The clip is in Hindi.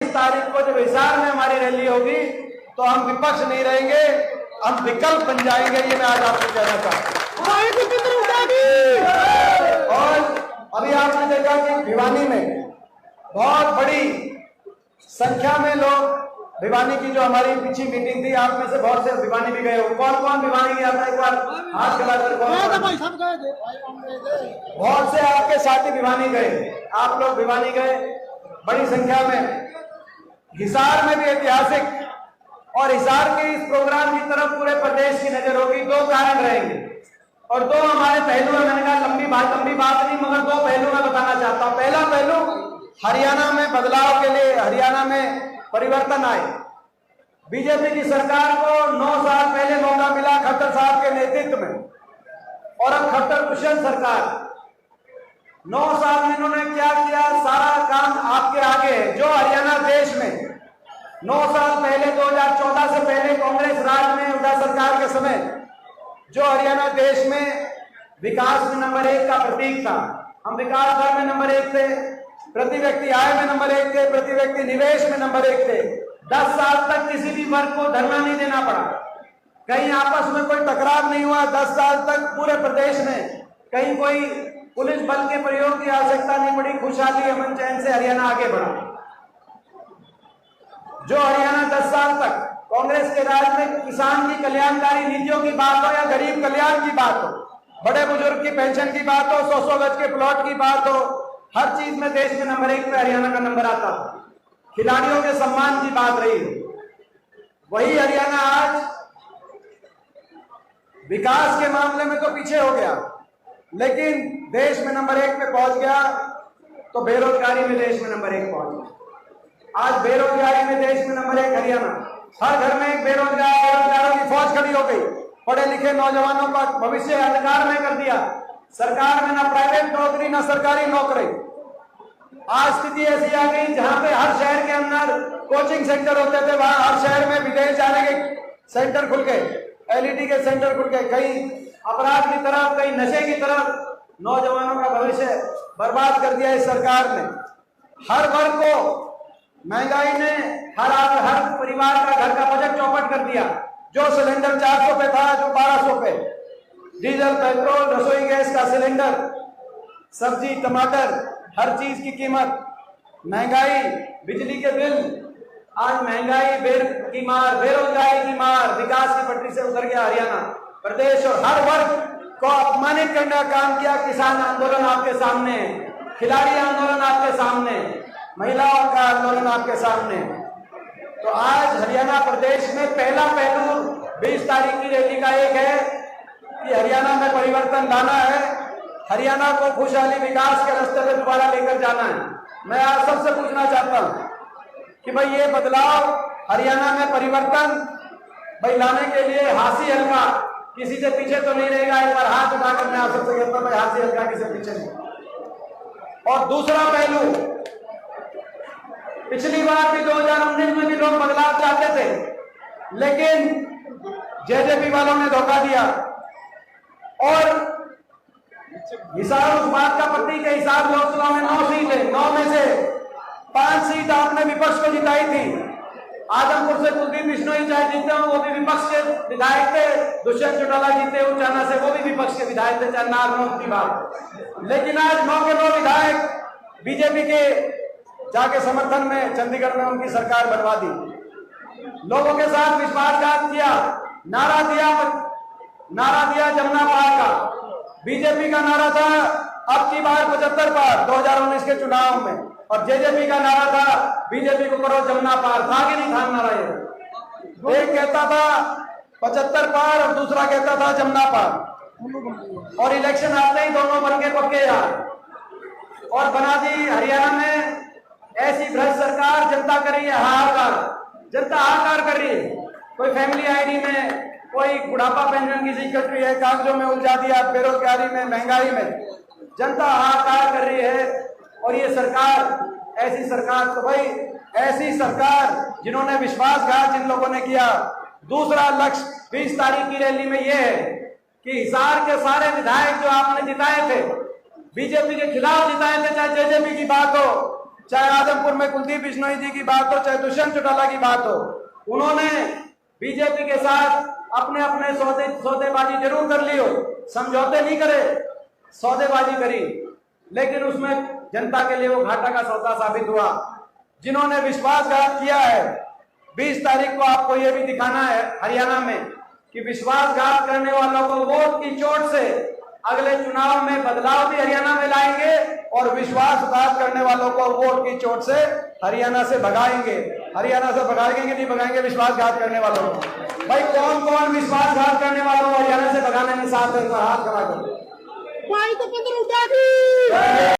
20 तारीख को जब हिसार में हमारी रैली होगी तो हम विपक्ष नहीं रहेंगे, हम विकल्प बन जाएंगे। ये मैं आज आपको कहना चाहता हूं। और अभी आपने देखा कि भिवानी में बहुत बड़ी संख्या में लोग, भिवानी की जो हमारी पिछली मीटिंग थी, आप में से बहुत से भिवानी भी गए हो। कौन कौन भिवानी गया था? एक बार हाथ खिलाकर बहुत से आपके साथी भिवानी गए, आप लोग भिवानी गए बड़ी संख्या में। हिसार में भी ऐतिहासिक, और हिसार के इस प्रोग्राम की तरफ पूरे प्रदेश की नजर होगी। दो कारण रहेंगे और दो हमारे पहलू है। मैंने कहा लंबी बात नहीं, मगर दो पहलू मैं बताना चाहता हूं। पहला पहलू, हरियाणा में बदलाव के लिए, हरियाणा में परिवर्तन आए। बीजेपी की सरकार को 9 साल पहले मौका मिला खट्टर साहब के नेतृत्व में, और अब खट्टर कुशल सरकार 9 साल में इन्होंने क्या किया, सारा काम आपके आगे है। जो हरियाणा देश में 9 साल पहले 2014 से पहले कांग्रेस राज में हुड्डा सरकार के समय जो हरियाणा देश में विकास में नंबर 1 का प्रतीक था, हम विकास दर में नंबर 1 थे, प्रति व्यक्ति आय में नंबर 1 थे, प्रति व्यक्ति निवेश में नंबर 1 थे। 10 साल तक किसी भी वर्ग को धरना नहीं देना पड़ा, कहीं आपस में कोई टकराव नहीं हुआ। 10 साल तक पूरे प्रदेश में कहीं कोई पुलिस बल के प्रयोग की आवश्यकता नहीं पड़ी। खुशहाली अमन चैन से हरियाणा आगे बढ़ा। जो हरियाणा 10 साल तक कांग्रेस के राज में किसान की कल्याणकारी नीतियों की बात हो या गरीब कल्याण की बात हो, बड़े बुजुर्ग की पेंशन की बात हो, 100 गज के प्लॉट की बात हो, हर चीज में देश में नंबर 1 पे हरियाणा का नंबर आता था। खिलाड़ियों के सम्मान की बात रही, वही हरियाणा आज विकास के मामले में तो पीछे हो गया, लेकिन देश में नंबर 1 पे पहुंच गया। तो बेरोजगारी में देश में नंबर 1 पहुंच गया। आज बेरोजगारी में देश में नंबर 1 हरियाणा। हर घर में एक बेरोजगारों की फौज खड़ी हो गई। पढ़े लिखे नौजवानों का भविष्य अंधकार में कर दिया। सरकार में ना प्राइवेट नौकरी ना सरकारी नौकरी। आज स्थिति ऐसी आ गई जहां पे हर शहर के अंदर कोचिंग सेंटर होते थे, वहां हर शहर में विदेश जाने के सेंटर खुल गए, एलईडी के सेंटर खुल गए। कहीं अपराध की तरफ, कहीं नशे की तरफ नौजवानों का भविष्य बर्बाद कर दिया इस सरकार ने। हर वर्ग को महंगाई ने हर परिवार का घर का बजट चौपट कर दिया। जो सिलेंडर 400 पे था, जो 1200 पे, डीजल पेट्रोल रसोई गैस का सिलेंडर, सब्जी टमाटर, हर चीज की कीमत, महंगाई, बिजली के बिल, आज महंगाई की मार, बेरोजगारी की मार, विकास की पटरी से उतर गया हरियाणा प्रदेश। और हर वर्ग को अपमानित करने का काम किया। किसान आंदोलन आपके सामने, खिलाड़ी आंदोलन आपके सामने, महिलाओं का आंदोलन आपके सामने। तो आज हरियाणा प्रदेश में पहला पहलू 20 तारीख की रैली का एक है कि हरियाणा में परिवर्तन लाना है, हरियाणा को खुशहाली विकास के रास्ते पे दोबारा लेकर जाना है। मैं आप सबसे पूछना चाहता हूं कि भाई ये बदलाव, हरियाणा में परिवर्तन भाई लाने के लिए हाथी हल्का किसी से पीछे तो नहीं रहेगा। एक बार हाथ उठाकर मैं आप सबसे कहता हूं भाई हाथी हल्का किसी से पीछे नहीं। और दूसरा पहलू, पिछली बार भी 2019 में भी लोग बदलाव चाहते थे, लेकिन जेजेपी वालों ने धोखा दिया और हिसार उस बात का प्रतीक है। हिसार लोकसभा में 9 सीट है, 9 में से 5 सीट आपने विपक्ष को जिताई थी। आजमपुर से कुलदीप बिश्नोई चाहे जीते हो, वो भी विपक्ष के विधायक थे। दुष्यंत चौटाला जीते उचाना से, वो भी विपक्ष के विधायक थे, चाहे नाम की बात। लेकिन आज 9 के 9 विधायक बीजेपी के जाके समर्थन में चंडीगढ़ में उनकी सरकार बनवा दी। लोगों के साथ विश्वासघात किया, नारा दिया जमुना पार का। बीजेपी का नारा था अब की बार 75 पार 2019 के चुनाव में, और जेजेपी का नारा था बीजेपी को करो जमुना पार। था कि नहीं था नारा? ये एक कहता था 75 पार और दूसरा कहता था जमुना पार, और इलेक्शन आते ही दोनों बन के पक्के यार। और बना दी हरियाणा में ऐसी भ्रष्ट सरकार। जनता कर रही है हाहाकार, जनता हाहाकार कर रही है। कोई फैमिली आईडी में, कोई बुढ़ापा पेंशन किसी कट रही है, कागजों में उलझा दिया, बेरोजगारी में, महंगाई में, जनता हाहाकार कर रही है। और ये सरकार, ऐसी सरकार, तो भाई ऐसी सरकार जिन्होंने विश्वासघात जिन लोगों ने किया। दूसरा लक्ष्य 20 तारीख की रैली में यह है कि हिसार के सारे विधायक जो आपने जिताए थे, बीजेपी के खिलाफ जिताए थे, चाहे जेजेपी की बात हो, चाहे आदमपुर में कुलदीप बिश्नोई जी की बात हो, चाहे दुष्यंत चौटाला की बात हो, उन्होंने बीजेपी के साथ अपने अपने सौदेबाजी जरूर कर ली हो, समझौते नहीं करे, सौदेबाजी करी, लेकिन उसमें जनता के लिए वो घाटा का सौदा साबित हुआ। जिन्होंने विश्वासघात किया है, 20 तारीख को आपको ये भी दिखाना है हरियाणा में कि विश्वासघात करने वालों को वोट की चोट से अगले चुनाव में बदलाव भी हरियाणा में लाएंगे और विश्वासघात करने वालों को वोट की चोट से हरियाणा से भगाएंगे। हरियाणा से भगाएंगे कि नहीं भगाएंगे विश्वासघात करने वालों को? भाई कौन कौन विश्वासघात करने वालों को हरियाणा से भगाने में साथ हाथ खड़ा कर?